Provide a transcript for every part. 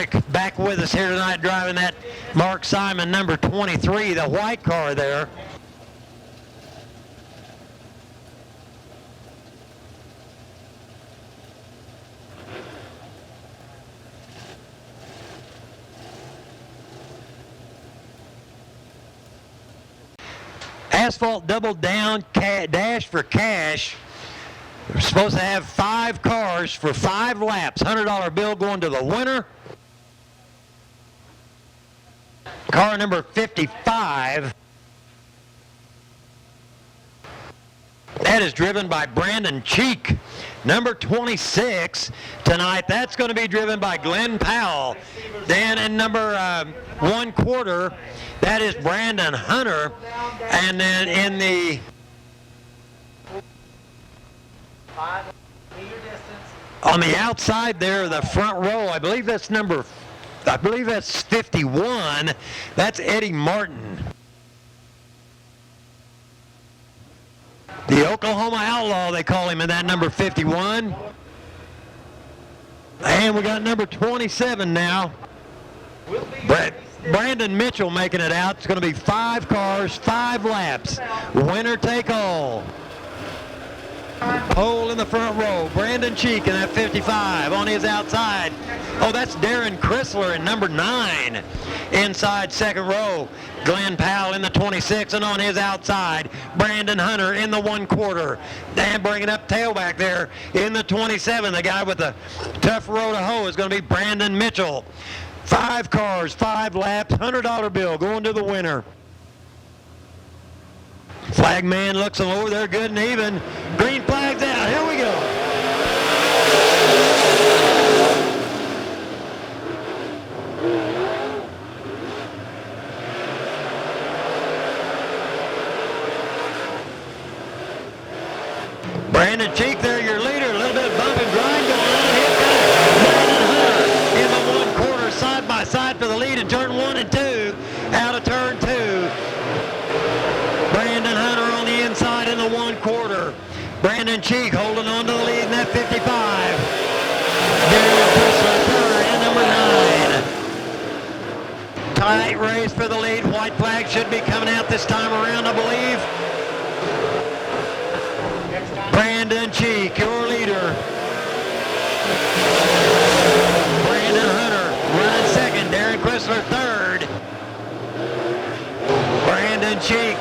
McCormick back with us here tonight, driving that Mark Simon number 23, the white car there. Asphalt double down dash for cash. We're supposed to have 5 cars for 5 laps. $100 bill going to the winner. Car number 55. That is driven by Brandon Cheek. Number 26 tonight. That's going to be driven by Glenn Powell. Then in number 1/4, that is Brandon Hunter. And then in the on the outside there, the front row, I believe that's 51. That's Eddie Martin. The Oklahoma Outlaw, they call him in that number 51. And we got number 27 now. Brandon Mitchell making it out. It's going to be 5 cars, 5 laps. Winner take all. Pole in the front row. Brandon Cheek in that 55 on his outside. Oh, that's Darren Chrysler in number 9. Inside second row. Glenn Powell in the 26 and on his outside. Brandon Hunter in the 1/4. Dan bringing up tailback there in the 27. The guy with the tough row to hoe is going to be Brandon Mitchell. 5 cars, 5 laps, $100 bill going to the winner. Flag man looks them over there good and even. Green flag's out. Here we go. Brandon Cheek there, your leader. A little bit of bump and grind going on. Here comes Brandon Hunter in the 1/4 side by side for the lead in turn 1 and 2. Out of turn 2. Brandon Hunter on the inside in the 1/4. Brandon Cheek holding on to the lead in that 55. Darren Chrysler third in number 9. Tight race for the lead. White flag should be coming out this time around, I believe. Brandon Cheek, your leader. Brandon Hunter running second. Darren Chrysler third. Brandon Cheek,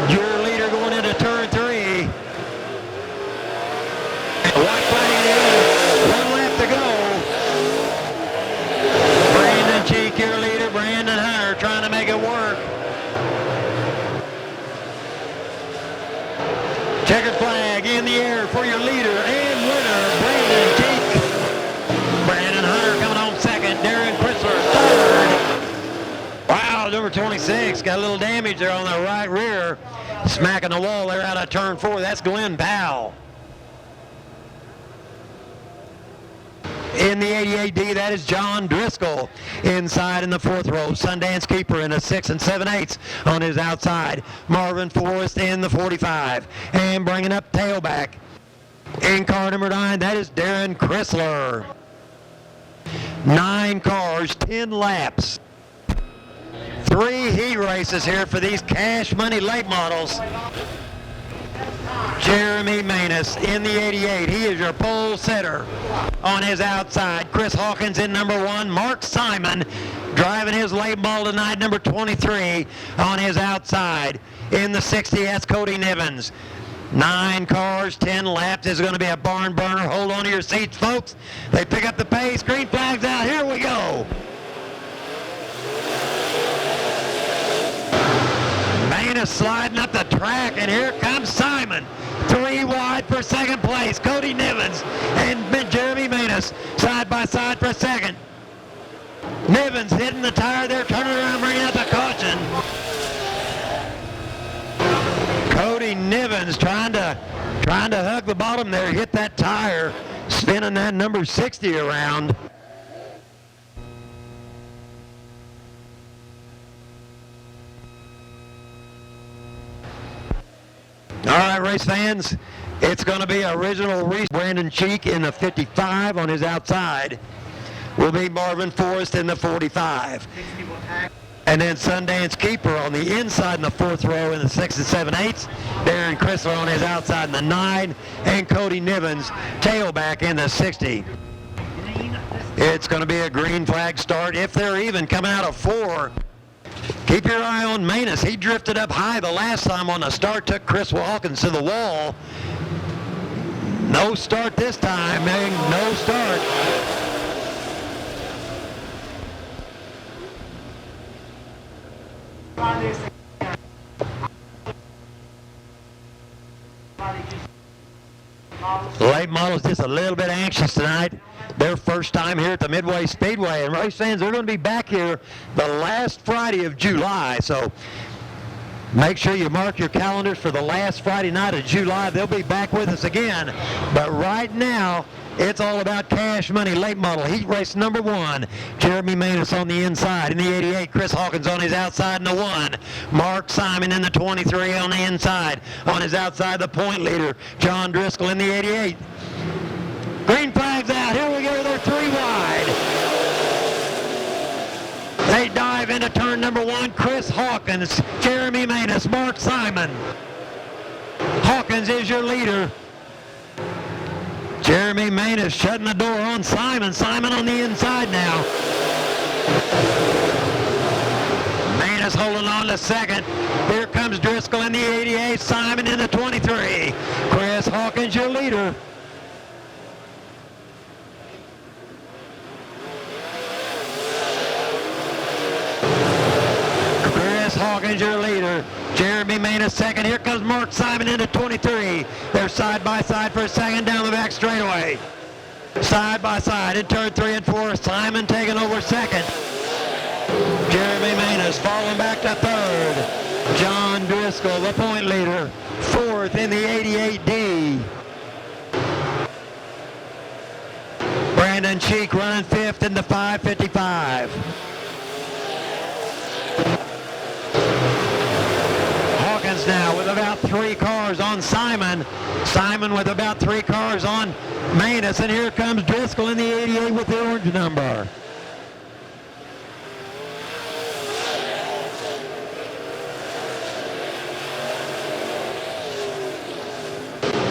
your leader going into turn 3. White flag in. 1 lap to go. Brandon Cheek, your leader. Brandon Hunter trying to make it work. Checkered flag in the air for your leader and winner, Brandon Cheek. Brandon Hunter coming home second. Darren Chrysler third. Wow, number 26 got a little damage there on the right rear. Smacking the wall there out of turn 4. That's Glenn Powell. In the 88D, that is John Driscoll inside in the 4th row. Sundance Keeper in a 6 7/8 on his outside. Marvin Forrest in the 45. And bringing up tailback in car number 9, that is Darren Chrysler. 9 cars, 10 laps. 3 heat races here for these cash money late models. Jeremy Manus in the 88. He is your pole setter on his outside. Chris Hawkins in number 1. Mark Simon driving his late ball tonight, number 23 on his outside. In the 60, that's Cody Nivens. 9 cars, 10 laps. This is going to be a barn burner. Hold on to your seats, folks. They pick up the pace. Green flag's out. Here we go. Manus sliding up the track, and here comes Simon. 3 wide for second place. Cody Nivens and Jeremy Manus side by side for second. Nivens hitting the tire there, turning around, bringing out the caution. Cody Nivens trying to hug the bottom there, hit that tire, spinning that number 60 around. All right, race fans, it's going to be original race. Brandon Cheek in the 55 on his outside. will be Marvin Forrest in the 45. And then Sundance Keeper on the inside in the 4th row in the 6 and 7/8. Darren Chrysler on his outside in the 9. And Cody Nivens tailback in the 60. It's going to be a green flag start if they're even coming out of 4. Keep your eye on Manus. He drifted up high the last time on the start, took Chris Hawkins to the wall. No start this time, no start. Late models just a little bit anxious tonight. Their first time here at the Midway Speedway, and race fans, they're going to be back here the last Friday of July, so make sure you mark your calendars for the last Friday night of July. They'll be back with us again, but right now it's all about cash money. Late model heat race number 1, Jeremy Manus on the inside in the 88, Chris Hawkins on his outside in the 1, Mark Simon in the 23 on the inside. On his outside, the point leader John Driscoll in the 88. Green flag's out. Here we go. They're 3 wide. They dive into turn number 1. Chris Hawkins, Jeremy Manus, Mark Simon. Hawkins is your leader. Jeremy Manus shutting the door on Simon. Simon on the inside now. Manus holding on to second. Here comes Driscoll in the 88. Simon in the 23. Chris Hawkins your leader. Hawkins your leader. Jeremy Manus second. Here comes Mark Simon into 23. They're side by side for a second down the back straightaway. Side by side in turn 3 and 4. Simon taking over second. Jeremy Manus falling back to third. John Driscoll, the point leader, 4th in the 88D. Brandon Cheek running 5th in the 555. Now with about 3 cars on Simon. Simon with about 3 cars on Manus. And here comes Driscoll in the 88 with the orange number.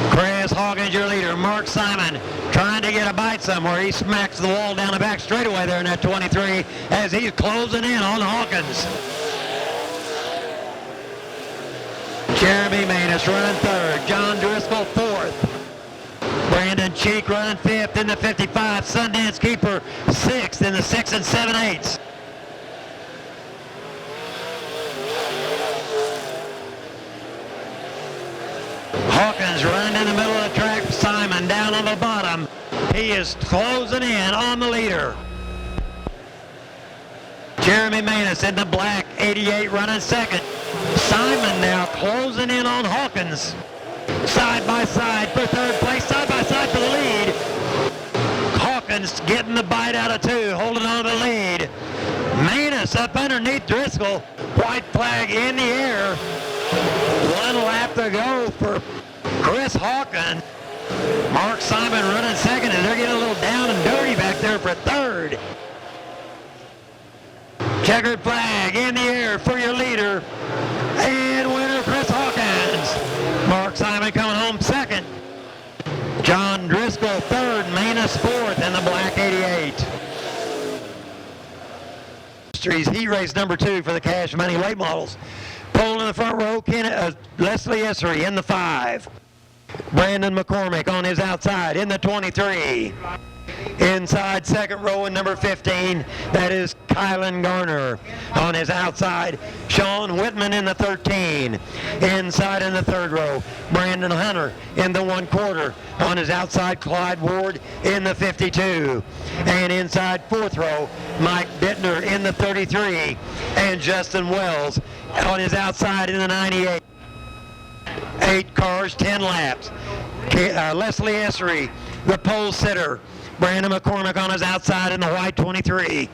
Chris Hawkins your leader. Mark Simon trying to get a bite somewhere. He smacks the wall down the back straightaway there in that 23 as he's closing in on Hawkins. Jeremy Manus running 3rd. John Driscoll 4th. Brandon Cheek running 5th in the 55. Sundance Keeper 6th in the 6 and 7/8. Hawkins running in the middle of the track. Simon down on the bottom. He is closing in on the leader. Jeremy Manus in the black 88 running 2nd. Simon now closing in on Hawkins. Side by side for 3rd place, side by side for the lead. Hawkins getting the bite out of 2, holding on to the lead. Manus up underneath Driscoll. White flag in the air. 1 lap to go for Chris Hawkins. Mark Simon running 2nd, and they're getting a little down and dirty back there for 3rd. Checkered flag in the air for your leader. And winner Chris Hawkins. Mark Simon coming home 2nd. John Driscoll 3rd, Manus 4th in the black 88. Heat race number 2 for the cash money late models. Pole in the front row, Leslie Essery in the 5. Brandon McCormick on his outside in the 23. Inside 2nd row in number 15, that is Kylan Garner. On his outside, Sean Whitman in the 13. Inside in the 3rd row, Brandon Hunter in the 1/4. On his outside, Clyde Ward in the 52. And inside 4th row, Mike Bittner in the 33. And Justin Wells on his outside in the 98. 8 cars, 10 laps. Leslie Essery, the pole sitter. Brandon McCormick on his outside in the white 23.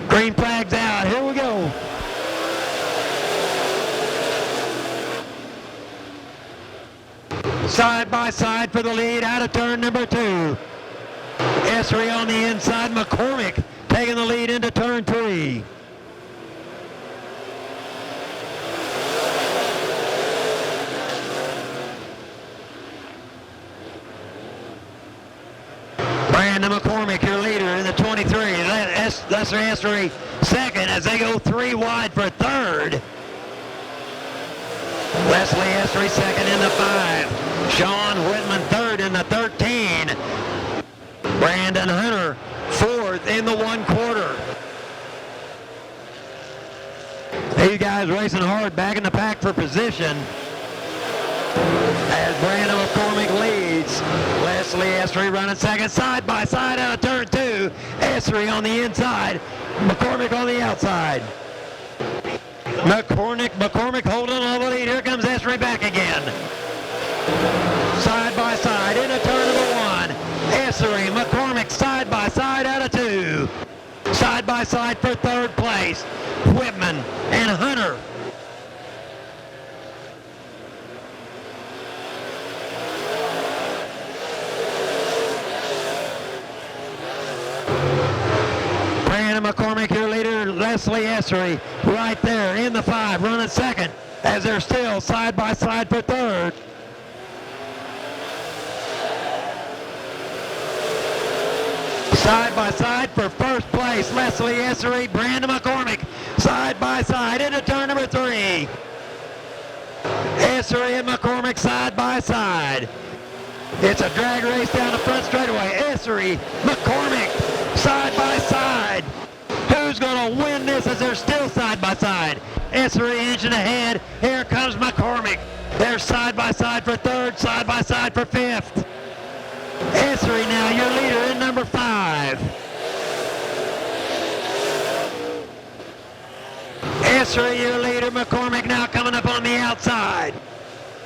Green flag's out. Here we go. Side by side for the lead out of turn number 2. Essery on the inside. McCormick taking the lead into turn 3. Brandon McCormick, your leader in the 23. Leslie Essery second as they go 3 wide for third. Leslie Essery second in the 5. Sean Whitman third in the 13. Brandon Hunter fourth in the 1/4. These guys racing hard back in the pack for position as Brandon McCormick leads. Leslie Essery running second, side by side out of turn 2. Essery on the inside, McCormick on the outside. McCormick holding on the lead. Here comes Essery back again. Side by side into turn number 1. Essery, McCormick side by side out of 2. Side by side for third place. Whitman and Hunter. Brandon McCormick, your leader. Leslie Essery right there in the 5, running second as they're still side by side for third. Side by side for first place, Leslie Essery, Brandon McCormick, side by side into turn number 3. Essery and McCormick side by side. It's a drag race down the front straightaway. Essery, McCormick, side by side. Who's going to win this as they're still side by side? Essery inching ahead. Here comes McCormick. They're side by side for third, side by side for 5th. Essery now your leader in number 5. Essery your leader. McCormick now coming up on the outside.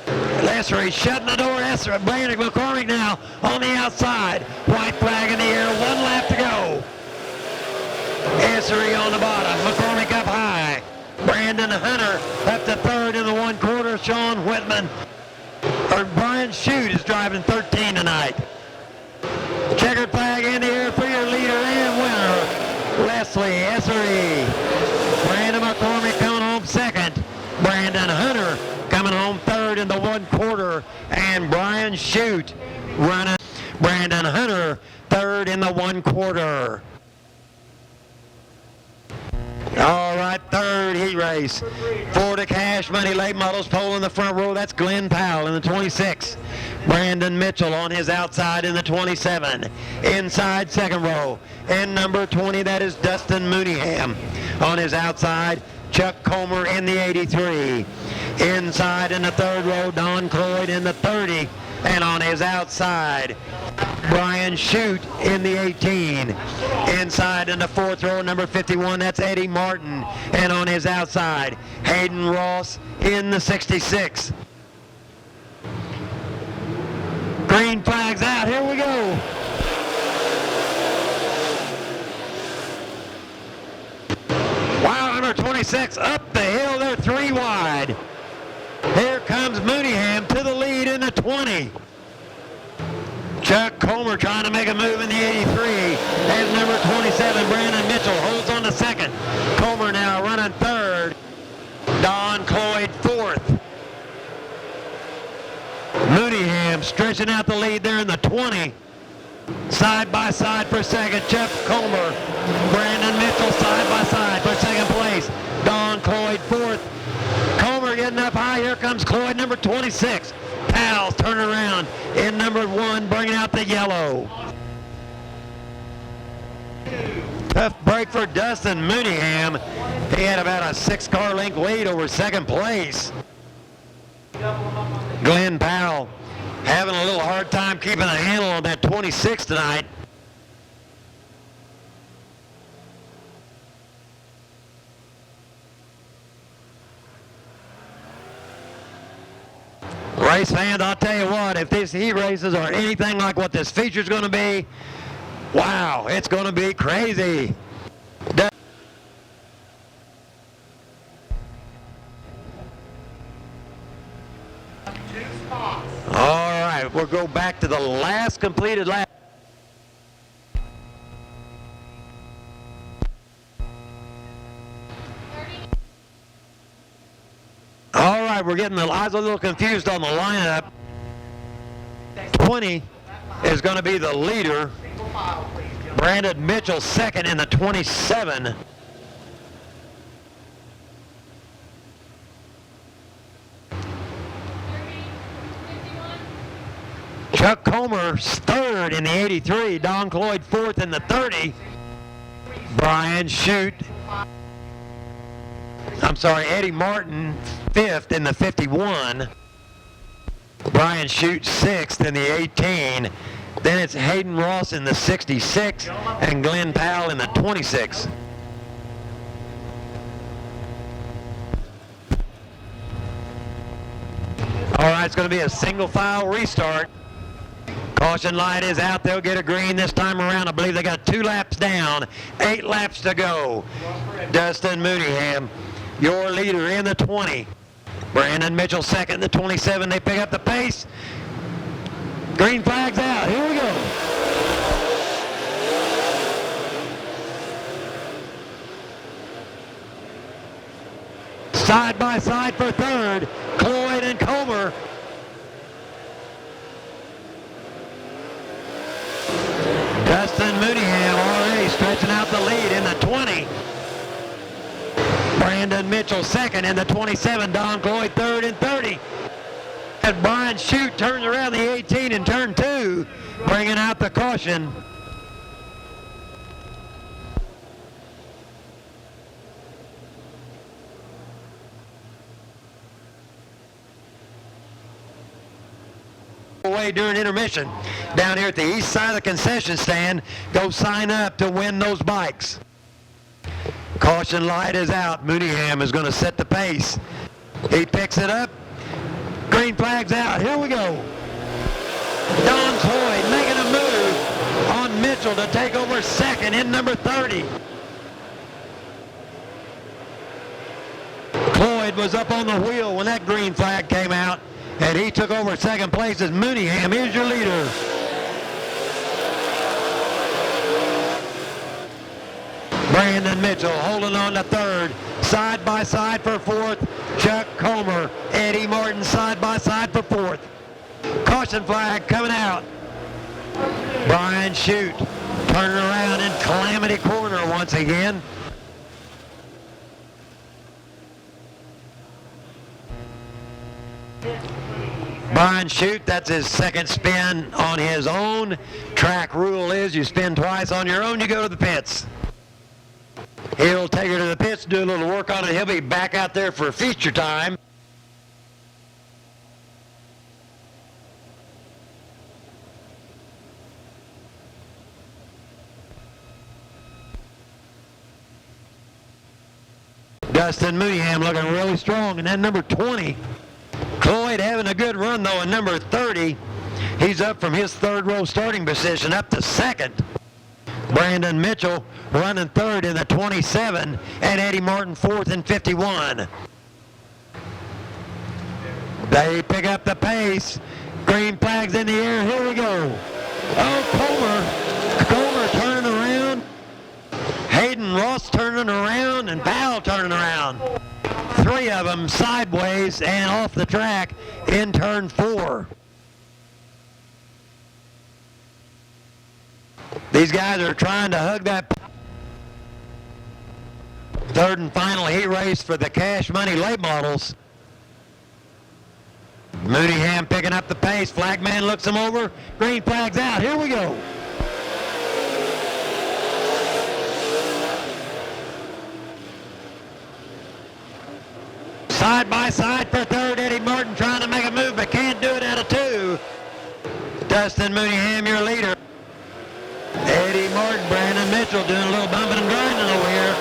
Essery shutting the door. Essery, Brandon McCormick now on the outside. White flag in the air. 1 lap to go. Essery on the bottom. McCormick up high. Brandon Hunter up to third in the 1/4. Sean Whitman, or Brian Shute is driving 13 tonight. Checkered flag in the air for your leader and winner, Leslie Essery. Brandon McCormick coming home second. Brandon Hunter coming home third in the 1/4. And Brian Shute running. Brandon Hunter third in the 1/4. All right, third heat race. Florida Cash Money late models pole in the front row. That's Glenn Powell in the 26. Brandon Mitchell on his outside in the 27. Inside second row. And number 20, that is Dustin Mooneyham. On his outside, Chuck Comer in the 83. Inside in the third row, Don Cloyd in the 30. And on his outside, Brian Shute in the 18. Inside in the 4th row, number 51, that's Eddie Martin. And on his outside, Hayden Ross in the 66. Green flag's out. Here we go. Wow, number 26 up the hill. They're 3 wide. Here comes Mooneyham to the lead in the 20. Chuck Comer trying to make a move in the 83. As number 27, Brandon Mitchell, holds on to second. Comer now running third. Don Cloyd fourth. Mooneyham stretching out the lead there in the 20. Side by side for second, Chuck Comer. Brandon Mitchell side by side for second place. Don Cloyd fourth. Comer getting up high. Here comes Cloyd, number 26. Powell's turning around in number 1, bringing out the yellow. Tough break for Dustin Mooneyham. He had about a 6-car length lead over second place. Glenn Powell having a little hard time keeping a handle on that 26 tonight. Race fans, I'll tell you what, if these heat races are anything like what this feature's going to be, wow, it's going to be crazy. All right, we'll go back to the last completed lap. right, we're getting I was a little confused on the lineup. 20 is going to be the leader. Brandon Mitchell second in the 27. Chuck Comer's third in the 83. Don Cloyd fourth in the 30. Eddie Martin fifth in the 51. Brian Shute sixth in the 18. Then it's Hayden Ross in the 66 and Glenn Powell in the 26. All right, it's going to be a single file restart. Caution light is out. They'll get a green this time around. I believe they got 2 laps down, 8 laps to go. Dustin Mooneyham, your leader in the 20. Brandon Mitchell second in the 27. They pick up the pace. Green flag's out. Here we go. Side by side for third, Cloyd and Comer. Dustin Mooneyham already stretching out the lead in the 20. Brandon Mitchell second in the 27. Don Cloyd third in 30. And Brian Shute turns around the 18 in turn 2, bringing out the caution. Away during intermission down here at the east side of the concession stand. Go sign up to win those bikes. Caution light is out. Mooneyham is going to set the pace. He picks it up. Green flag's out. Here we go. Don Cloyd making a move on Mitchell to take over second in number 30. Cloyd was up on the wheel when that green flag came out, and he took over second place as Mooneyham. Here's your leader. Brandon Mitchell holding on to third. Side by side for fourth. Chuck Comer, Eddie Martin side by side for fourth. Caution flag coming out. Brian Shute turning around in Calamity Corner once again. Brian Shute, that's his second spin on his own. Track rule is you spin twice on your own, you go to the pits. He'll take her to the pits, do a little work on it. He'll be back out there for feature time. Dustin Mooneyham looking really strong. And then number 20, Cloyd having a good run though in number 30. He's up from his third row starting position up to second. Brandon Mitchell running third in the 27, and Eddie Martin fourth in 51. They pick up the pace. Green flags in the air. Here we go. Oh, Comer turning around. Hayden Ross turning around, and Powell turning around. 3 of them sideways and off the track in turn 4. These guys are trying to hug that third and final heat race for the Cash Money late models. Mooneyham picking up the pace. Flagman looks him over. Green flag's out. Here we go. Side by side for third. Eddie Martin trying to make a move but can't do it out of 2. Dustin Mooneyham, your leader. Eddie Martin, Brandon Mitchell doing a little bumping and grinding over here.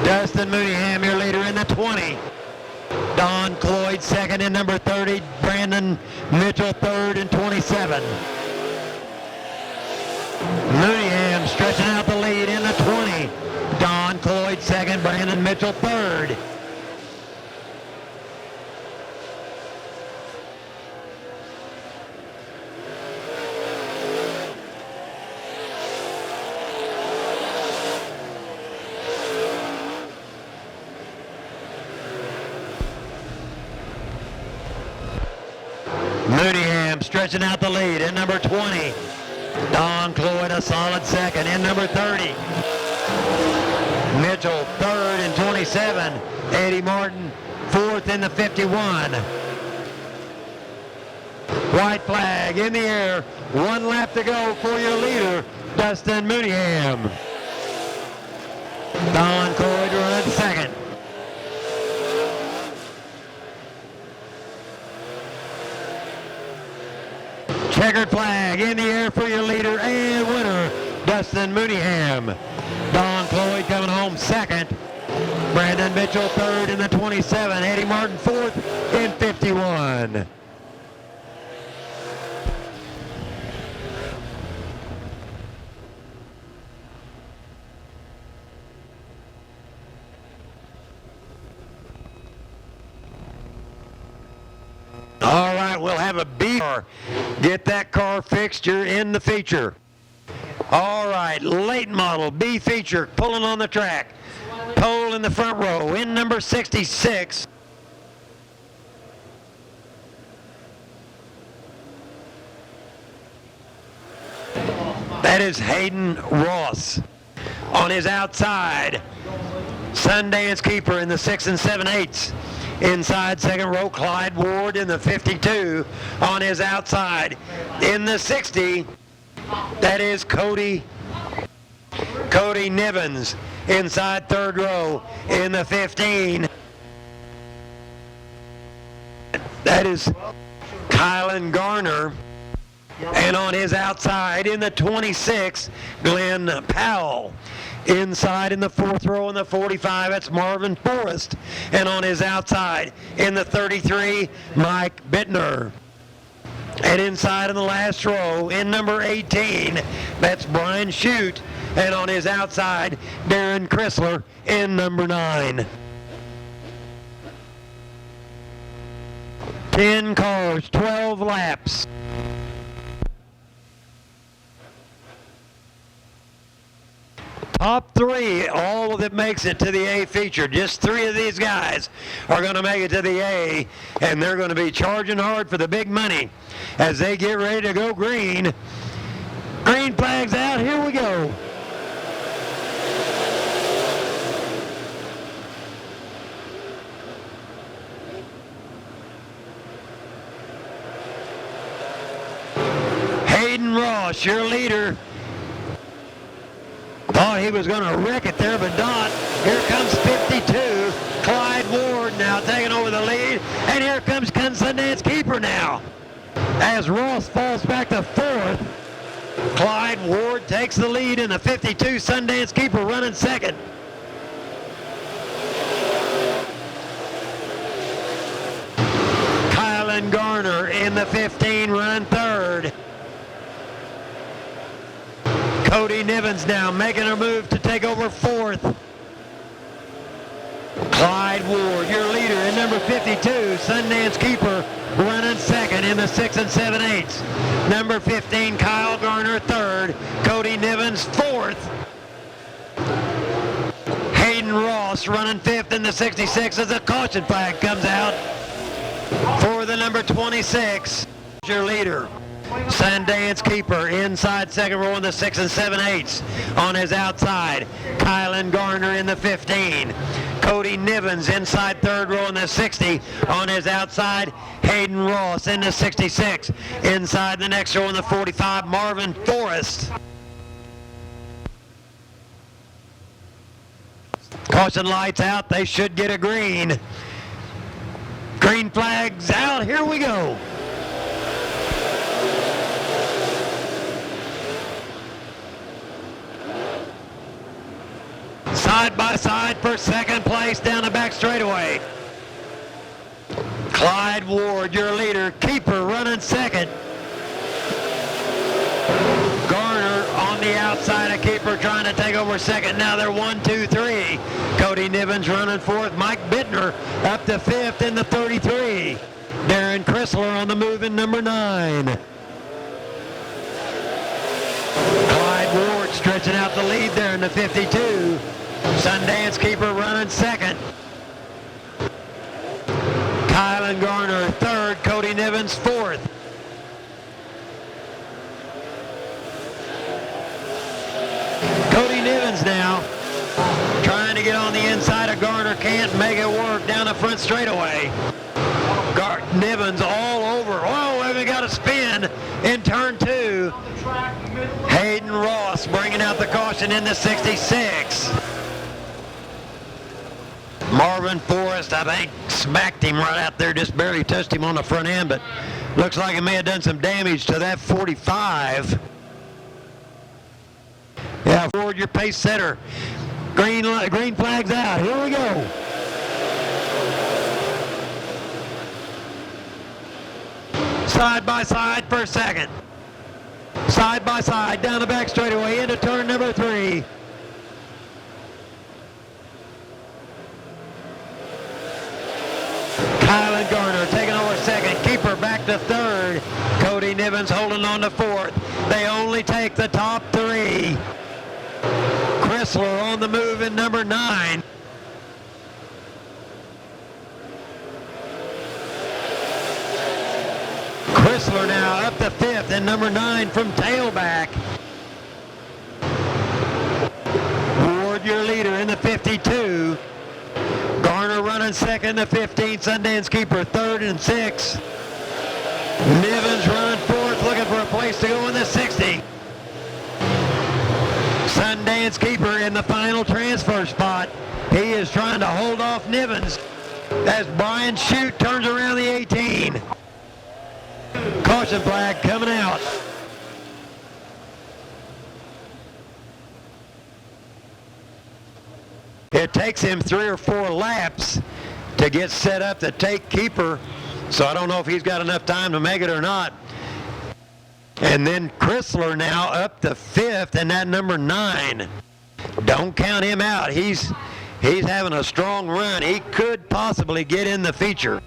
Dustin Mooneyham, your leader in the 20. Don Cloyd second in number 30. Brandon Mitchell third in 27. Mooneyham stretching out the lead in the 20. Don Cloyd second, Brandon Mitchell third. stretching out the lead. In number 20, Don Cloyd a solid second. In number 30, Mitchell third in 27. Eddie Martin fourth in the 51. White flag in the air. 1 lap to go for your leader, Dustin Mooneyham. Don Cloyd running second. Checkered flag in the air for your leader and winner, Dustin Mooneyham. Don Cloyd coming home second. Brandon Mitchell third in the 27. Eddie Martin fourth in 51. All right, we'll have a B car. Get that car fixed. You're in the feature. All right, late model B feature pulling on the track. Pole in the front row. In number 66. That is Hayden Ross. On his outside, Sundance Keeper in the 6 7/8. Inside second row, Clyde Ward in the 52. On his outside, in the 60, that is Cody Nivens. Inside third row, in the 15, that is Kylan Garner. And on his outside, in the 26, Glenn Powell. Inside in the fourth row in the 45, that's Marvin Forrest. And on his outside, in the 33, Mike Bittner. And inside in the last row, in number 18, that's Brian Shute. And on his outside, Darren Chrysler in number 9. 10 cars, 12 laps. Top 3, all of it makes it to the A feature. Just 3 of these guys are going to make it to the A, and they're going to be charging hard for the big money as they get ready to go green. Green flag's out. Here we go. Hayden Ross, your leader. Thought he was going to wreck it there, but not. Here comes 52. Clyde Ward now taking over the lead. And here comes Sundance Keeper now. As Ross falls back to fourth, Clyde Ward takes the lead in the 52. Sundance Keeper running second. Kylan Garner in the 15 running third. Cody Nivens now making a move to take over fourth. Clyde Ward, your leader in number 52. Sundance Keeper running second in the 6 7/8. Number 15, Kyle Garner third. Cody Nivens fourth. Hayden Ross running fifth in the 66 as a caution flag comes out for the number 26. Your leader. Sundance Keeper inside second row in the 6 7/8. On his outside, Kylan Garner in the 15. Cody Nivens inside third row in the 60. On his outside, Hayden Ross in the 66. Inside the next row in the 45, Marvin Forrest. Caution lights out. They should get a green. Green flags out. Here we go. Side by side for second place down the back straightaway. Clyde Ward, your leader. Keeper running second. Garner on the outside of Keeper trying to take over second. Now they're 1, 2, 3. Cody Nivens running fourth. Mike Bittner up to fifth in the 33. Darren Chrysler on the move in number 9. Clyde Ward stretching out the lead there in the 52. Sundance Keeper running second. Kylan Garner third. Cody Nivens fourth. Nivens now trying to get on the inside of Garner. Can't make it work down the front straightaway. Nivens all over. Oh, we got a spin in turn 2. Hayden Ross bringing out the caution in the 66. Marvin Forrest, I think, smacked him right out there, just barely touched him on the front end, but looks like it may have done some damage to that 45. Yeah, forward your pace setter. Green flag's out. Here we go. Side by side for a second. Side by side down the back straightaway into turn number 3. Kylan Garner taking over second. Keeper back to third. Cody Nivens holding on to fourth. They only take the top 3. Chrysler on the move in number 9. Chrysler now up to 5th and number 9 from tailback. Ward, your leader in the 52. Garner running second, the 15. Sundance Keeper third and 6. Nivens running fourth, looking for a place to go in the 60. Sundance Keeper in the final transfer spot. He is trying to hold off Nivens as Brian Shute turns around the 18. Caution flag coming out. It takes him 3 or 4 laps to get set up to take Keeper, so I don't know if he's got enough time to make it or not. And then Chrysler now up to 5th, and that number 9. Don't count him out. He's having a strong run. He could possibly get in the feature.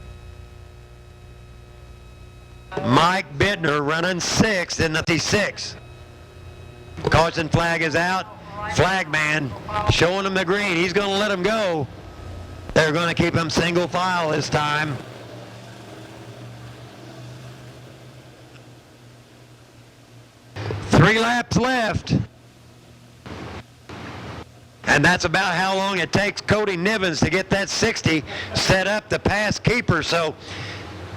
Mike Bittner running 6th in the 56. Caution flag is out. Flagman showing him the green. He's going to let him go. They're going to keep him single file this time. Three laps left. And that's about how long it takes Cody Nivens to get that 60 set up to pass Keeper. So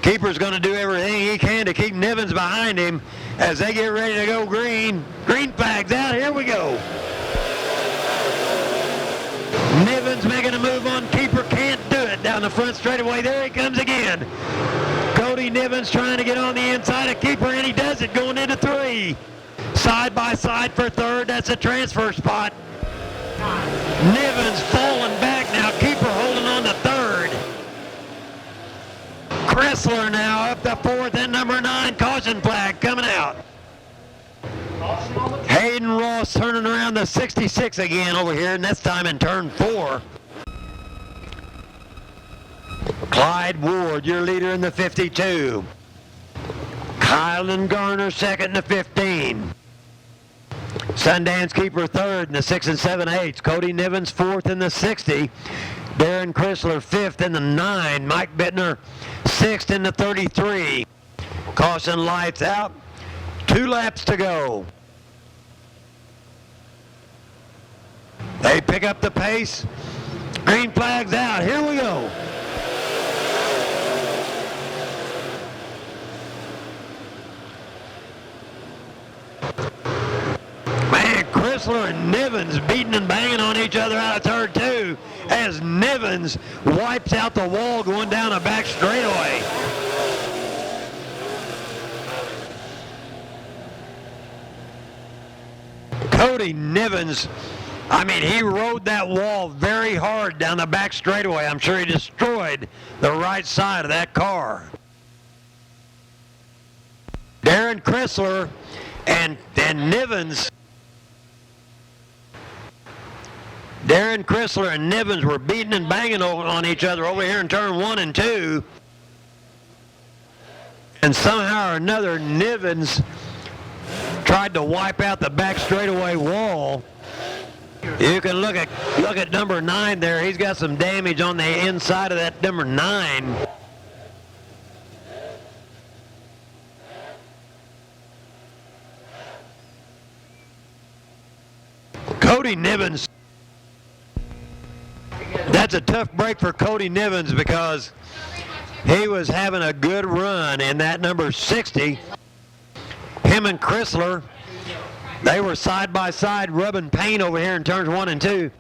Keeper's going to do everything he can to keep Nivens behind him as they get ready to go green. Green flag's out. Here we go. Nivens making a move on Keeper. Can't do it down the front straightaway. There he comes again. Cody Nivens trying to get on the inside of Keeper, and he does it going into 3. Side by side for third. That's a transfer spot. Nivens falling back now. Keeper holding on to third. Chrysler now up to 4th and number 9. Caution flag coming out. Hayden Ross turning around the 66 again over here, and this time in turn 4. Clyde Ward, your leader in the 52. Kylan Garner second in the 15. Sundance Keeper third in the 6 and 7/8. Cody Nivens fourth in the 60. Darren Chrysler fifth in the 9. Mike Bittner sixth in the 33. Caution lights out. 2 laps to go. They pick up the pace. Green flag's out. Here we go. Man, Chrysler and Nivens beating and banging on each other out of turn 2 as Nivens wipes out the wall going down the back straightaway. Cody Nivens, I mean, he rode that wall very hard down the back straightaway. I'm sure he destroyed the right side of that car. Darren Chrysler and Nivens. Darren Chrysler and Nivens were beating and banging on each other over here in turn 1 and 2. And somehow or another, Nivens tried to wipe out the back straightaway wall. You can look at number 9 there. He's got some damage on the inside of that number 9. Cody Nivens. That's a tough break for Cody Nivens because he was having a good run in that number 60. Him and Chrysler, they were side by side rubbing paint over here in turns 1 and 2.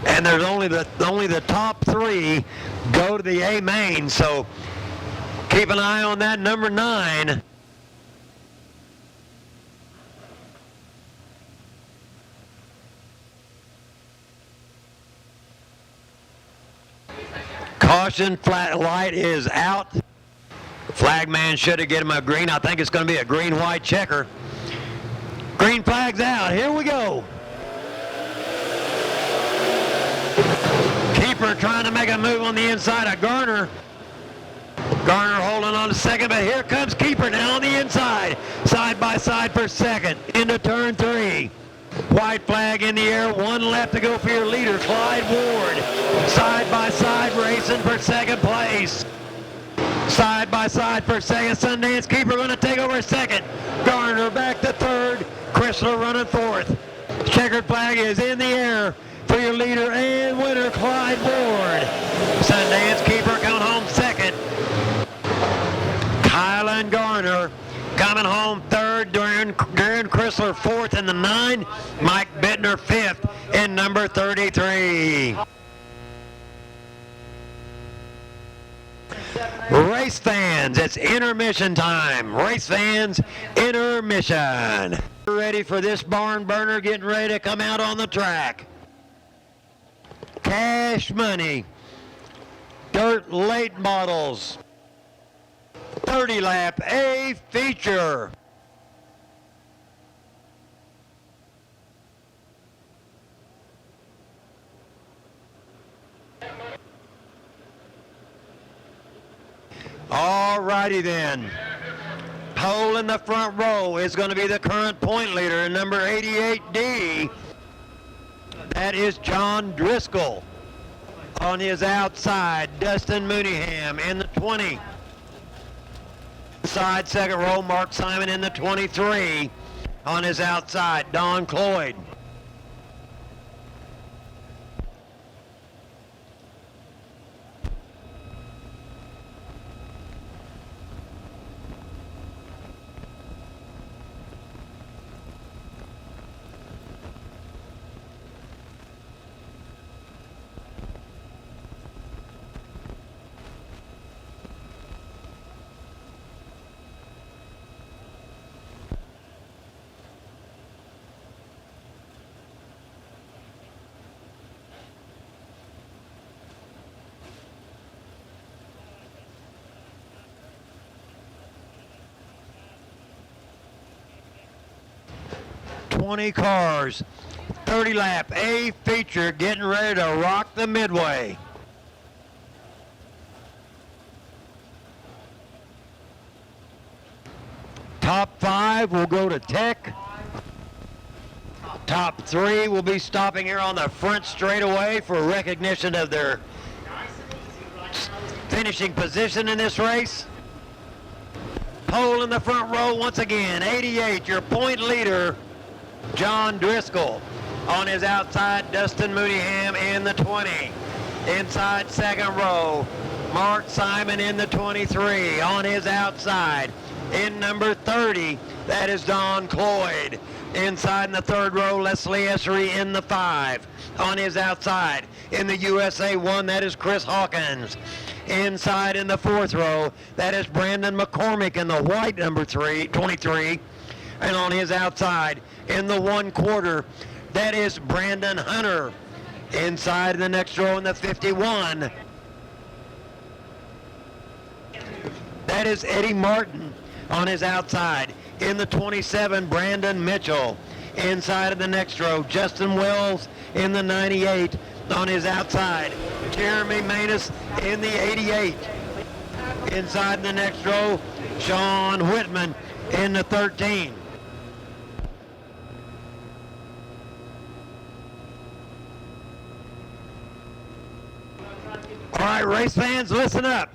And there's only the top 3 go to the A main, so keep an eye on that number 9. Caution, flat light is out. Flagman should have given him a green. I think it's going to be a green-white checker. Green flag's out. Here we go. Keeper trying to make a move on the inside of Garner. Garner holding on to second, but here comes Keeper now on the inside. Side by side for second into turn 3. White flag in the air, 1 left to go for your leader, Clyde Ward. Side by side racing for second place. Side by side for second. Sundance Keeper going to take over second. Garner back to third. Chrysler running fourth. Checkered flag is in the air for your leader and winner, Clyde Ward. Sundance Keeper coming home second. Kylan Garner coming home third. Darren Chrysler fourth in the 9. Mike Bittner fifth in number 33. Race fans, it's intermission time. Race fans, intermission. Ready for this barn burner, getting ready to come out on the track. Cash money, dirt late models, 30 lap A feature. All righty then. Pole in the front row is going to be the current point leader in number 88D. That is John Driscoll. On his outside, Dustin Mooneyham in the 20. Inside second row, Mark Simon in the 23. On his outside, Don Cloyd. Cars, 30 lap A feature, getting ready to rock the Midway. Top 5 will go to Tech. Top 3 will be stopping here on the front straightaway for recognition of their finishing position in this race. Pole in the front row once again, 88, your point leader, John Driscoll. On his outside, Dustin Mooneyham in the 20. Inside second row, Mark Simon in the 23. On his outside, in number 30, that is Don Cloyd. Inside in the third row, Leslie Essery in the 5. On his outside, in the USA 1, that is Chris Hawkins. Inside in the fourth row, that is Brandon McCormick in the white number 23. And on his outside, in the 1/4, that is Brandon Hunter. Inside the next row in the 51, that is Eddie Martin. On his outside, in the 27, Brandon Mitchell. Inside of the next row, Justin Wells in the 98. On his outside, Jeremy Manus in the 88. Inside the next row, Sean Whitman in the 13. right, race fans, listen up.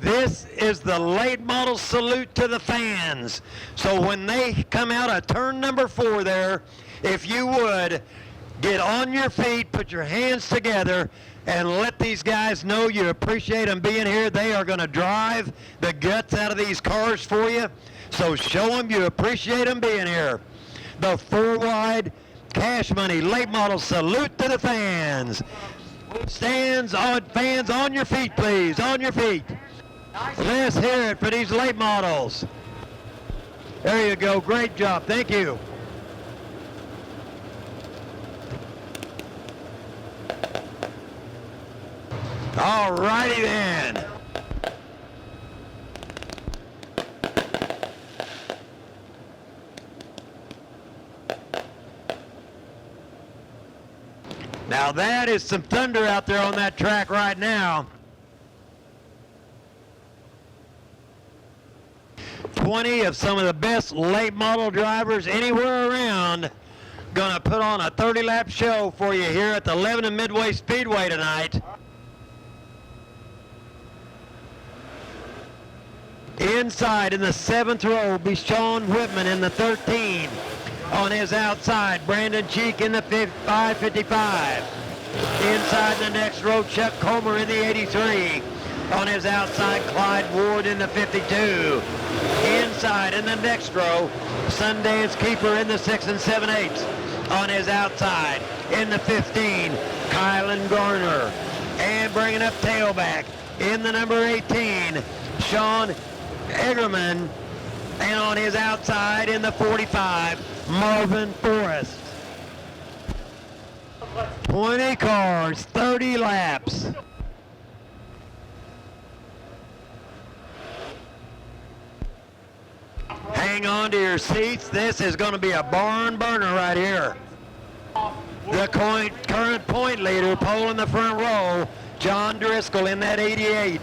This is the late model salute to the fans. So when they come out of turn number 4 there, if you would, get on your feet, put your hands together, and let these guys know you appreciate them being here. They are going to drive the guts out of these cars for you. So show them you appreciate them being here. The 4-wide cash money late model salute to the fans. Fans on your feet, please, on your feet. Let's hear it for these late models. There you go, great job, thank you. All righty then. Now that is some thunder out there on that track right now. 20 of some of the best late model drivers anywhere around gonna put on a 30-lap show for you here at the Lebanon Midway Speedway tonight. Inside in the 7th row will be Sean Whitman in the 13. On his outside, Brandon Cheek in the 555. Inside the next row, Chuck Comer in the 83. On his outside, Clyde Ward in the 52. Inside in the next row, Sundance Keeper in the 6 and 7/8. On his outside, in the 15, Kylan Garner. And bringing up tailback, in the number 18, Sean Eggerman. And on his outside, in the 45, Marvin Forrest. 20 cars, 30 laps. Hang on to your seats. This is going to be a barn burner right here. The current point leader, pole in the front row, John Driscoll in that 88.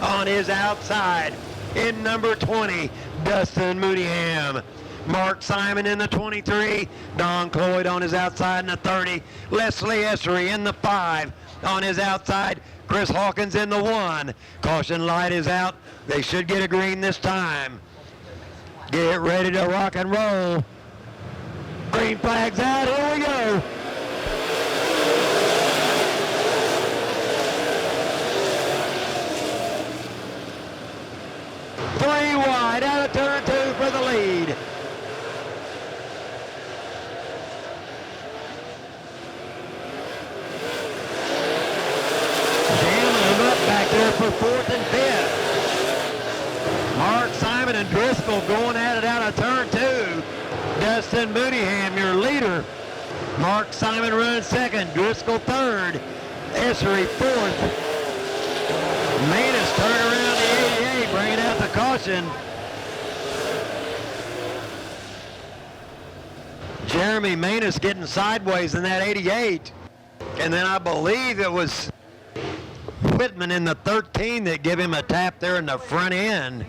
On his outside, in number 20, Dustin Moodiham. Mark Simon in the 23, Don Cloyd on his outside in the 30, Leslie Essery in the 5, on his outside, Chris Hawkins in the 1. Caution light is out. They should get a green this time. Get ready to rock and roll. Green flag's out, here we go. Three wide out of turn 2 for the lead. Back there for 4th and 5th. Mark Simon and Driscoll going at it out of turn 2. Dustin Moodiham, your leader. Mark Simon running 2nd. Driscoll 3rd. Essery 4th. Manus turning around the 88, bringing out the caution. Jeremy Manus getting sideways in that 88. And then I believe it was Whitman in the 13 that give him a tap there in the front end.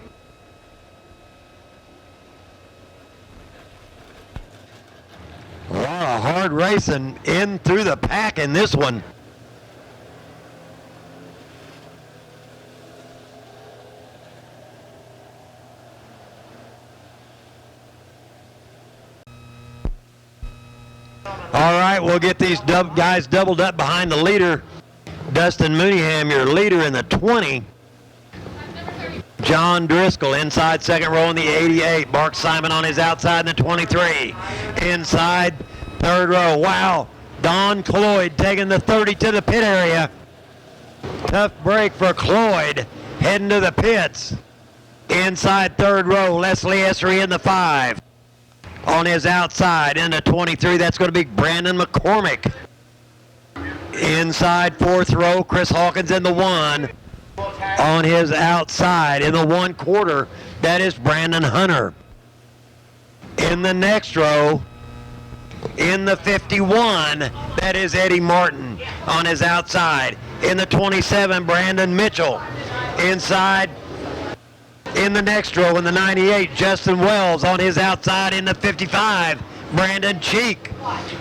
A lot of hard racing in through the pack in this one. All right, we'll get these guys doubled up behind the leader. Dustin Moodiham, your leader in the 20. John Driscoll inside 2nd row in the 88. Mark Simon on his outside in the 23. Inside 3rd row. Wow. Don Cloyd taking the 30 to the pit area. Tough break for Cloyd heading to the pits. Inside 3rd row, Leslie Essery in the 5. On his outside in the 23, that's going to be Brandon McCormick. Inside 4th row, Chris Hawkins in the 1. On his outside in the 1/4, that is Brandon Hunter. In the next row, in the 51, that is Eddie Martin on his outside. In the 27, Brandon Mitchell. Inside In the next row, in the 98, Justin Wells. On his outside in the 55, Brandon Cheek.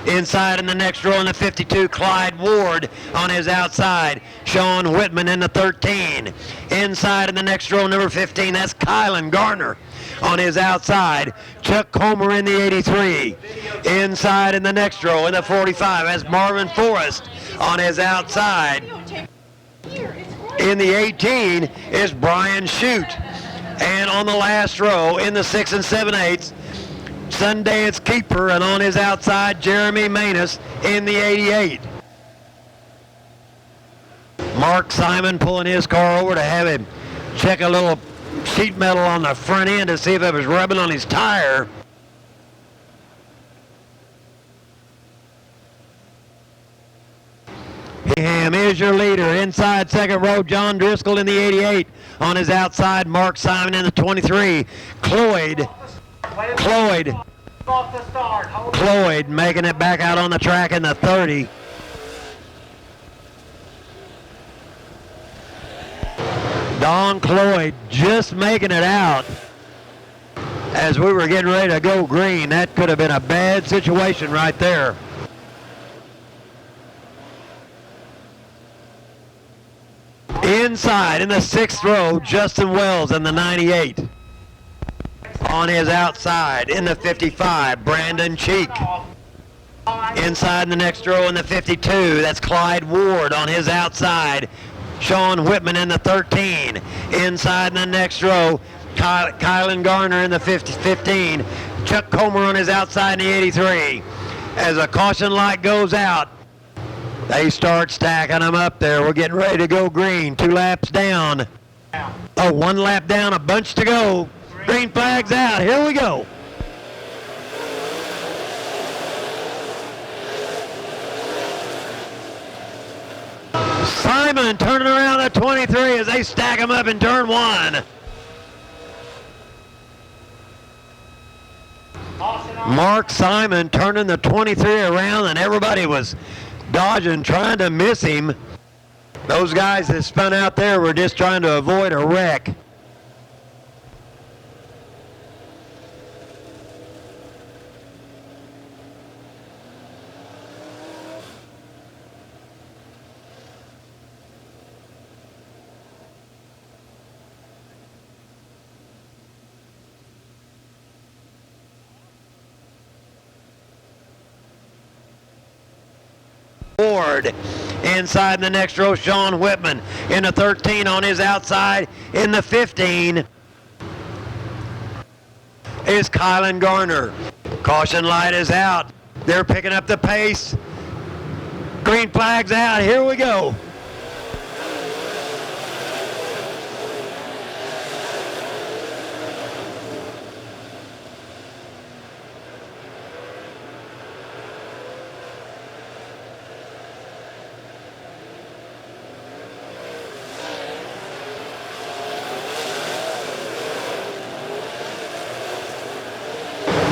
Inside in the next row in the 52, Clyde Ward. On his outside, Sean Whitman in the 13. Inside in the next row, number 15, that's Kylan Garner. On his outside, Chuck Comer in the 83. Inside in the next row in the 45, that's Marvin Forrest. On his outside, in the 18, is Brian Shute. And on the last row, in the 6 and 7/8, Sundance Keeper, and on his outside, Jeremy Manus in the 88. Mark Simon pulling his car over to have him check a little sheet metal on the front end to see if it was rubbing on his tire. Ham is your leader. Inside second row, John Driscoll in the 88. On his outside, Mark Simon in the 23. Cloyd making it back out on the track in the 30. Don Cloyd just making it out as we were getting ready to go green. That could have been a bad situation right there. Inside in the 6th row, Justin Wells in the 98. On his outside in the 55, Brandon Cheek. Inside in the next row in the 52, that's Clyde Ward. On his outside, Sean Whitman in the 13. Inside in the next row, Kylan Garner in the 15. Chuck Comer on his outside in the 83. As a caution light goes out, they start stacking them up there. We're getting ready to go green. 2 laps down. Oh, 1 lap down, a bunch to go. Green flag's out. Here we go. Simon turning around at 23 as they stack them up in turn 1. Mark Simon turning the 23 around, and everybody was dodging, trying to miss him. Those guys that spun out there were just trying to avoid a wreck. Ward. Inside in the next row, Sean Whitman in the 13. On his outside in the 15 is Kylan Garner. Caution light is out. They're picking up the pace. Green flag's out. Here we go.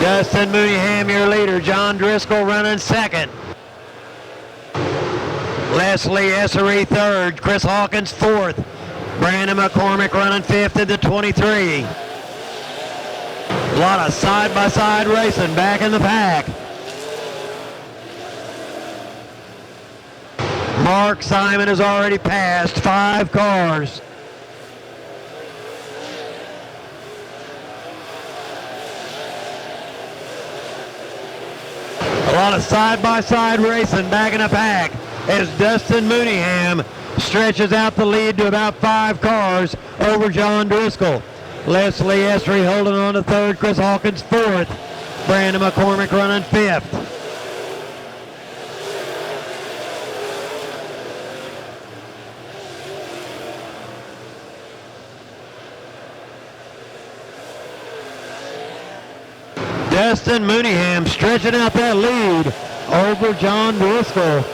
Dustin Mooneyham, your leader. John Driscoll running second. Leslie Essery third. Chris Hawkins fourth. Brandon McCormick running fifth at the 23. A lot of side-by-side racing back in the pack. Mark Simon has already passed 5 cars. A lot of side-by-side racing back in the pack as Dustin Mooneyham stretches out the lead to about 5 cars over John Driscoll. Leslie Essery holding on to third, Chris Hawkins fourth, Brandon McCormick running fifth. Dustin Mooneyham stretching out that lead over John Driscoll.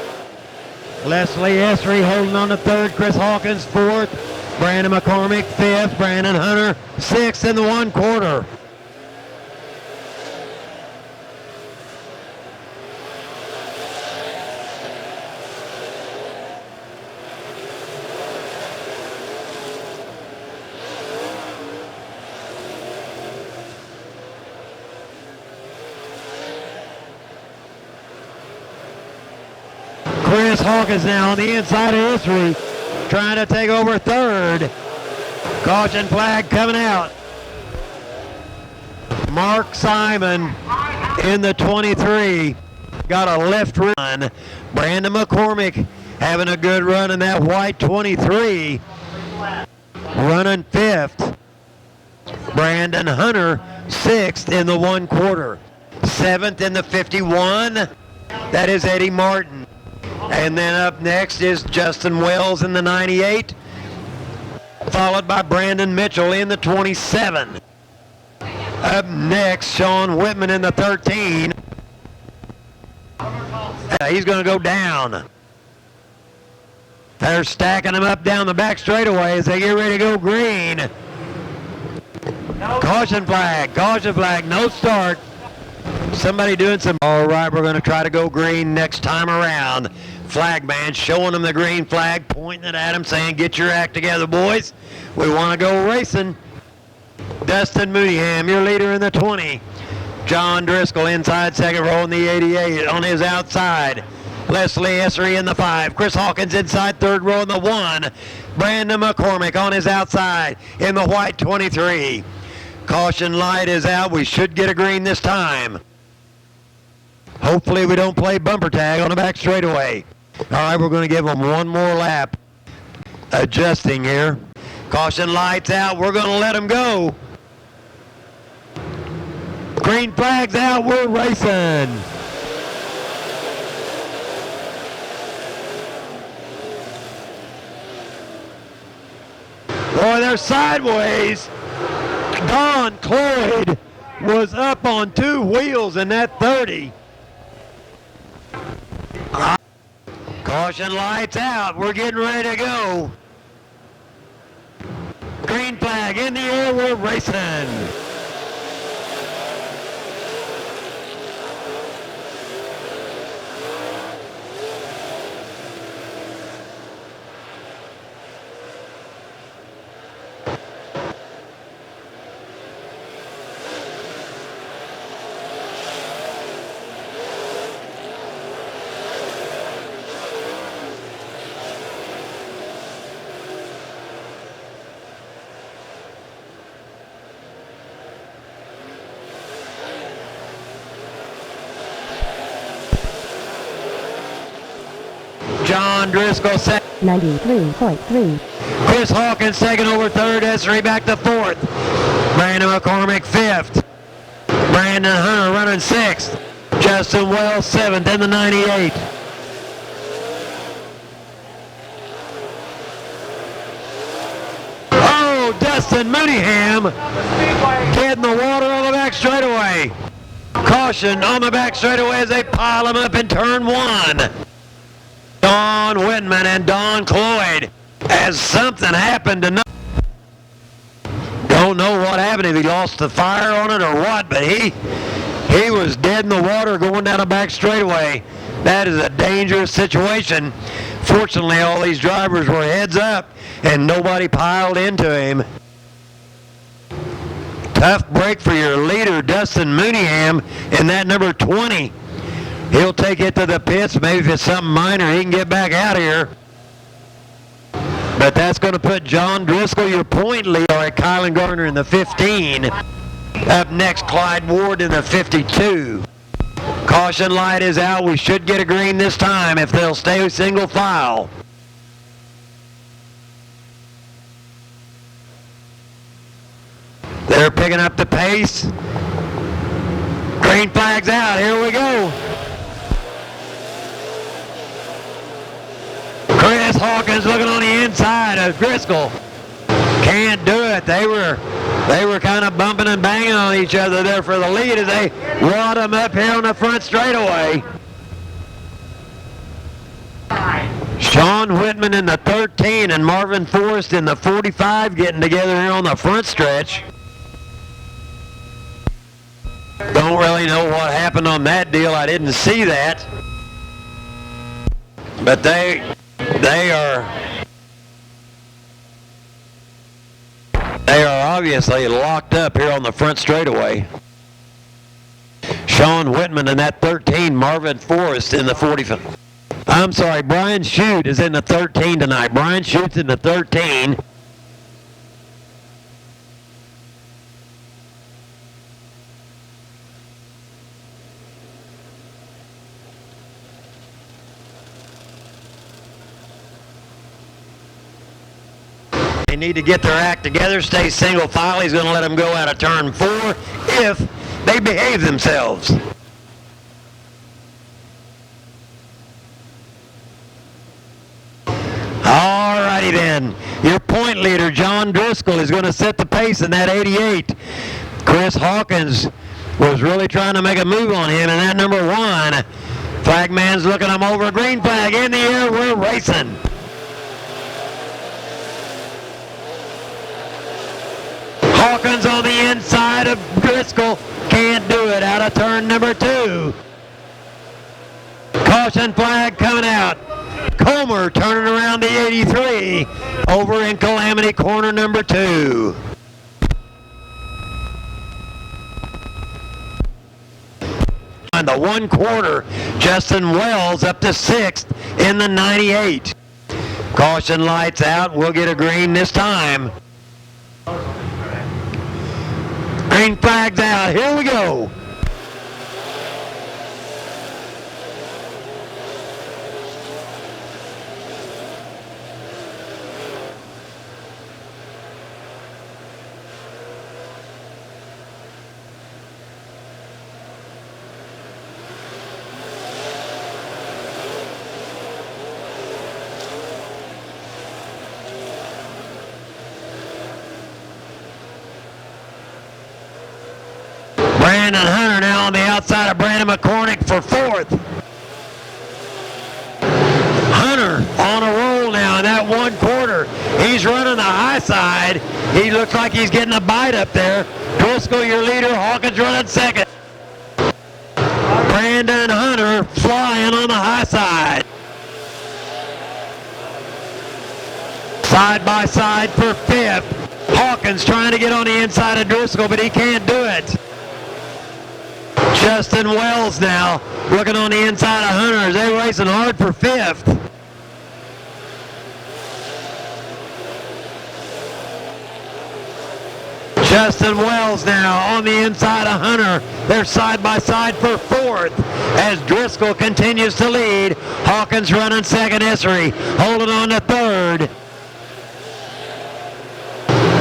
Leslie Essery holding on to third, Chris Hawkins fourth, Brandon McCormick fifth, Brandon Hunter sixth in the 1/4. Chris Hawkins now on the inside of history, trying to take over third. Caution flag coming out. Mark Simon in the 23 got a left run. Brandon McCormick having a good run in that white 23, running 5th. Brandon Hunter 6th in the 1/4. 7th in the 51, that is Eddie Martin. And then up next is Justin Wells in the 98, followed by Brandon Mitchell in the 27. Up next, Sean Whitman in the 13. He's going to go down. They're stacking him up down the back straightaway as they get ready to go green. Caution flag, no start. Somebody doing some, all right, we're going to try to go green next time around. Flag man showing them the green flag, pointing it at him, saying, get your act together, boys. We want to go racing. Dustin Mooneyham, your leader in the 20. John Driscoll inside second row in the 88 on his outside. Leslie Essery in the 5. Chris Hawkins inside third row in the 1. Brandon McCormick on his outside in the white 23. Caution light is out. We should get a green this time. Hopefully we don't play bumper tag on the back straightaway. All right, we're going to give them one more lap. Adjusting here. Caution lights out. We're going to let them go. Green flag's out. We're racing. Boy, they're sideways. Don Cloyd was up on 2 wheels in that 30. Caution lights out. We're getting ready to go. Green flag in the air. We're racing. John Driscoll second. 93.3. Chris Hawkins taking over third. Essery back to 4th. Brandon McCormick 5th. Brandon Hunter running 6th. Justin Wells 7th in the 98. Oh, Dustin Mooneyham getting the water on the back straightaway. Caution on the back straightaway as they pile him up in turn 1. Don Whitman and Don Cloyd, as something happened to don't know what happened, if he lost the fire on it or what, but he was dead in the water going down a back straightaway. That is a dangerous situation. Fortunately, all these drivers were heads up and nobody piled into him. Tough break for your leader, Dustin Mooneyham, in that number 20. He'll take it to the pits. Maybe if it's something minor, he can get back out of here. But that's going to put John Driscoll, your point leader, at Kylan Gardner in the 15. Up next, Clyde Ward in the 52. Caution light is out. We should get a green this time if they'll stay single file. They're picking up the pace. Green flag's out. Here we go. Chris Hawkins looking on the inside of Driscoll. Can't do it. They were kind of bumping and banging on each other there for the lead as they wad them up here on the front straightaway. Sean Whitman in the 13 and Marvin Forrest in the 45 getting together here on the front stretch. Don't really know what happened on that deal. I didn't see that. But they are obviously locked up here on the front straightaway. Sean Whitman in that 13, Marvin Forrest in the 45. I'm sorry, Brian Shute is in the 13 tonight. Brian Schute's in the 13. They need to get their act together, stay single file. He's going to let them go out of turn 4 if they behave themselves. Alrighty then. Your point leader, John Driscoll, is going to set the pace in that 88. Chris Hawkins was really trying to make a move on him in that number 1. Flagman's looking him over. Green flag in the air. We're racing. Hawkins on the inside of Driscoll. Can't do it out of turn number 2. Caution flag coming out. Comer turning around the 83 over in Calamity corner number 2. On the 1/4, Justin Wells up to 6th in the 98. Caution lights out. We'll get a green this time. Green flag's out. Here we go. Brandon Hunter now on the outside of Brandon McCormick for 4th. Hunter on a roll now in that 1/4. He's running the high side. He looks like he's getting a bite up there. Driscoll, your leader. Hawkins running 2nd. Brandon Hunter flying on the high side. Side by side for 5th. Hawkins trying to get on the inside of Driscoll, but he can't do it. Justin Wells now looking on the inside of Hunter. They're racing hard for 5th. Justin Wells now on the inside of Hunter. They're side by side for 4th as Driscoll continues to lead. Hawkins running 2nd. Essery holding on to 3rd.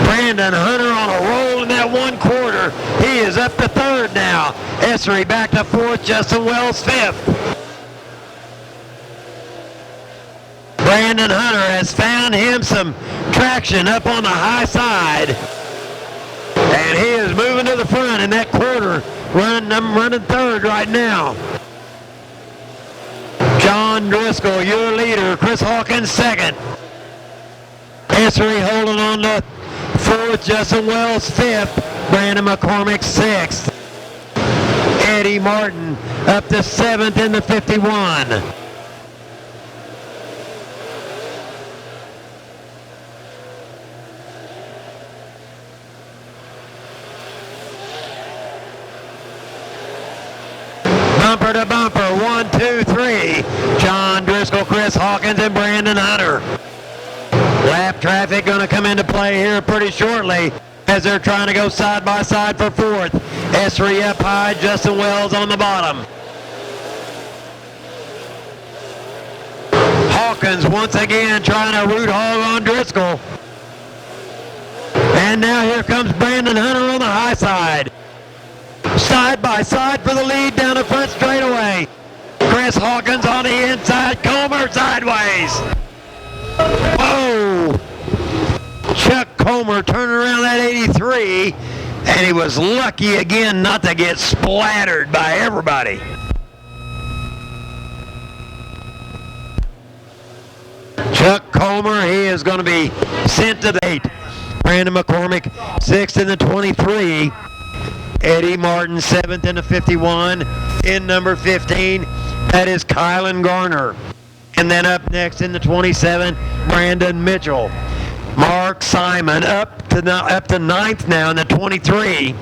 Brandon Hunter on a roll in that 1/4. He is up to 3rd now. Essery back to 4th. Justin Wells 5th. Brandon Hunter has found him some traction up on the high side. And he is moving to the front in that quarter. Running 3rd right now. John Driscoll, your leader. Chris Hawkins 2nd. Essery holding on to 4th, Justin Wells 5th, Brandon McCormick 6th. Eddie Martin up to 7th in the 51. Bumper to bumper, 1, 2, 3. John Driscoll, Chris Hawkins, and Brandon Hunter. Lap traffic going to come into play here pretty shortly as they're trying to go side by side for 4th. Essery up high, Justin Wells on the bottom. Hawkins once again trying to root hog on Driscoll. And now here comes Brandon Hunter on the high side. Side by side for the lead down the front straightaway. Chris Hawkins on the inside, Comer sideways. Whoa! Chuck Comer turning around that 83, and he was lucky again not to get splattered by everybody. Chuck Comer, he is going to be sent to the 8. Brandon McCormick 6th in the 23. Eddie Martin 7th in the 51. In number 15, that is Kylan Garner. And then up next in the 27, Brandon Mitchell. Mark Simon up to 9th now in the 23.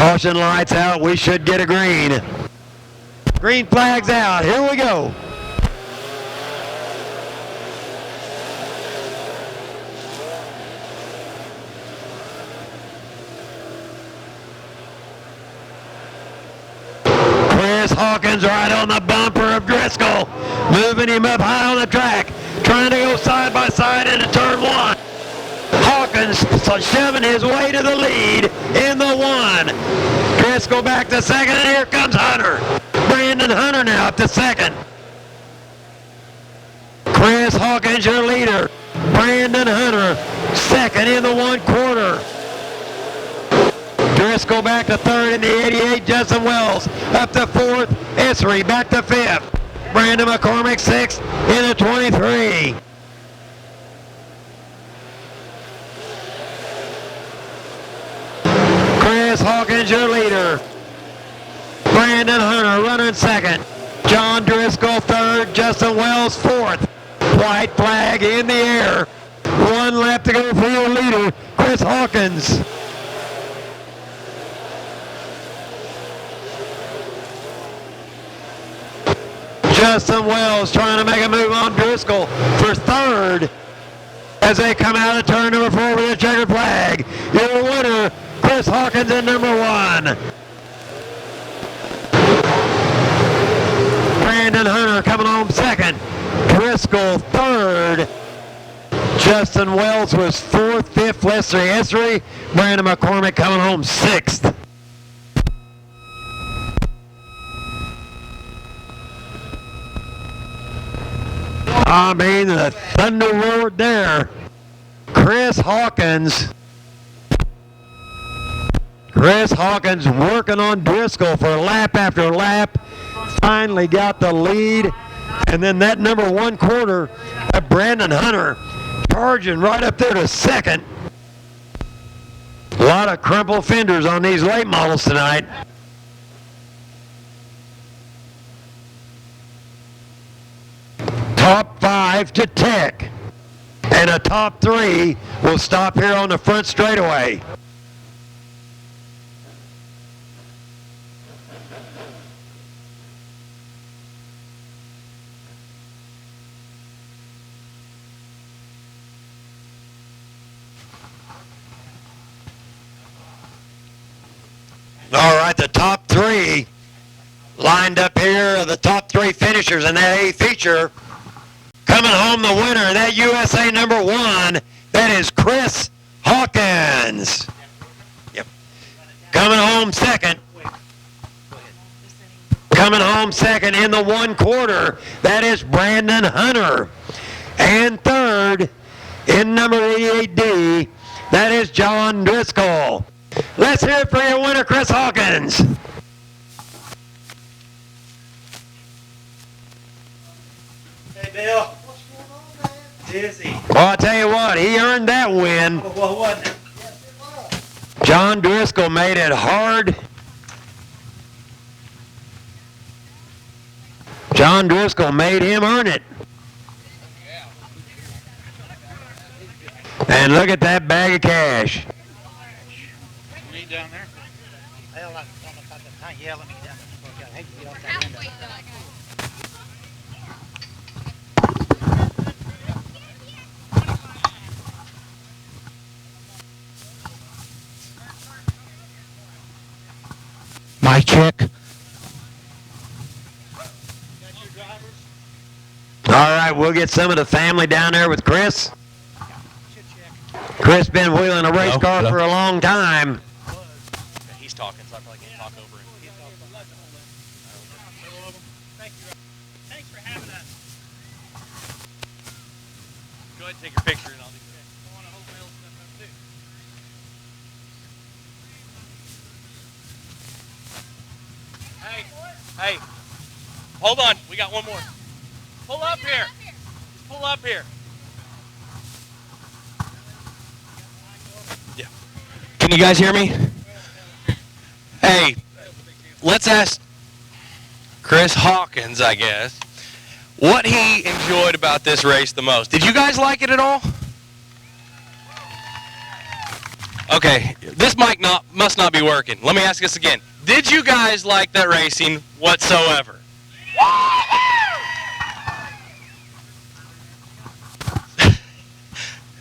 Caution lights out. We should get a green. Green flag's out. Here we go. Chris Hawkins right on the bumper of Driscoll, moving him up high on the track, trying to go side by side into turn one. Hawkins shoving his way to the lead in the one. Driscoll back to second, and here comes Hunter. Brandon Hunter now up to second. Chris Hawkins, your leader. Brandon Hunter, second in the 1/4. Driscoll back to third in the 88. Justin Wells up to fourth. Esri back to fifth. Brandon McCormick sixth in the 23. Chris Hawkins, your leader. Brandon Hunter running second. John Driscoll third. Justin Wells fourth. White flag in the air. One lap to go for your leader, Chris Hawkins. Justin Wells trying to make a move on Driscoll for third as they come out of turn number 4 with a checkered flag. Your winner, Chris Hawkins in number 1. Brandon Hunter coming home second. Driscoll third. Justin Wells was fourth, fifth, Leslie Esri. Brandon McCormick coming home sixth. I mean, the thunder roared there. Chris Hawkins working on Driscoll for lap after lap. Finally got the lead. And then that number 1/4 of Brandon Hunter charging right up there to second. A lot of crumple fenders on these late models tonight. Top 5 to Tech. And a top 3 will stop here on the front straightaway. All right, the top 3 lined up here, the top 3 finishers in that A feature. Coming home the winner, that USA number 1, that is Chris Hawkins. Yep. Coming home second. Coming home second in the 1/4, that is Brandon Hunter. And third, in number 88D, that is John Driscoll. Let's hear it for your winner, Chris Hawkins. Hey, Bill. What's going on, man? Dizzy. Well, I'll tell you what, he earned that win. Well, wasn't it? John Driscoll made it hard. John Driscoll made him earn it. And look at that bag of cash. Down there? Hell, I don't know if I can. Yeah, let me get down there. I hate to get off that window. My check. Got your drivers? All right, we'll get some of the family down there with Chris. Should check. Chris been wheeling a race car Hello. for a long time. He's talking, so I probably can't talk over him. Thanks for having us. Go ahead and take your picture and I'll do that. I want to hold Bill's stuff up too. Hey, hold on. We got one more. Pull up here. Just pull up here. Yeah. Can you guys hear me? Hey, let's ask Chris Hawkins, I guess, what he enjoyed about this race the most. Did you guys like it at all? Okay, this mic must not be working. Let me ask this again. Did you guys like that racing whatsoever?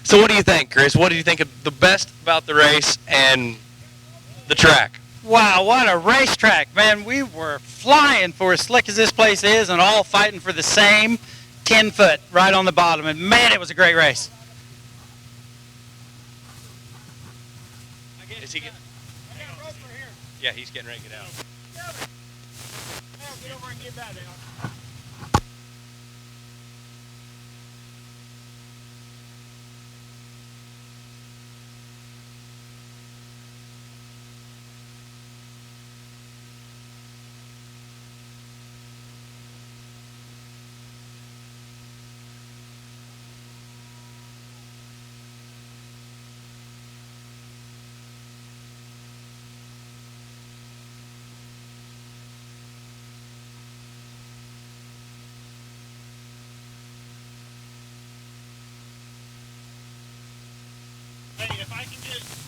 So what do you think, Chris? What do you think of the best about the race and the track? Wow, what a racetrack, man. We were flying for as slick as this place is and all fighting for the same 10 foot right on the bottom. And man, it was a great race. Is he getting? Yeah, he's getting ready to get out. Get over and get back there. Hey, if I can get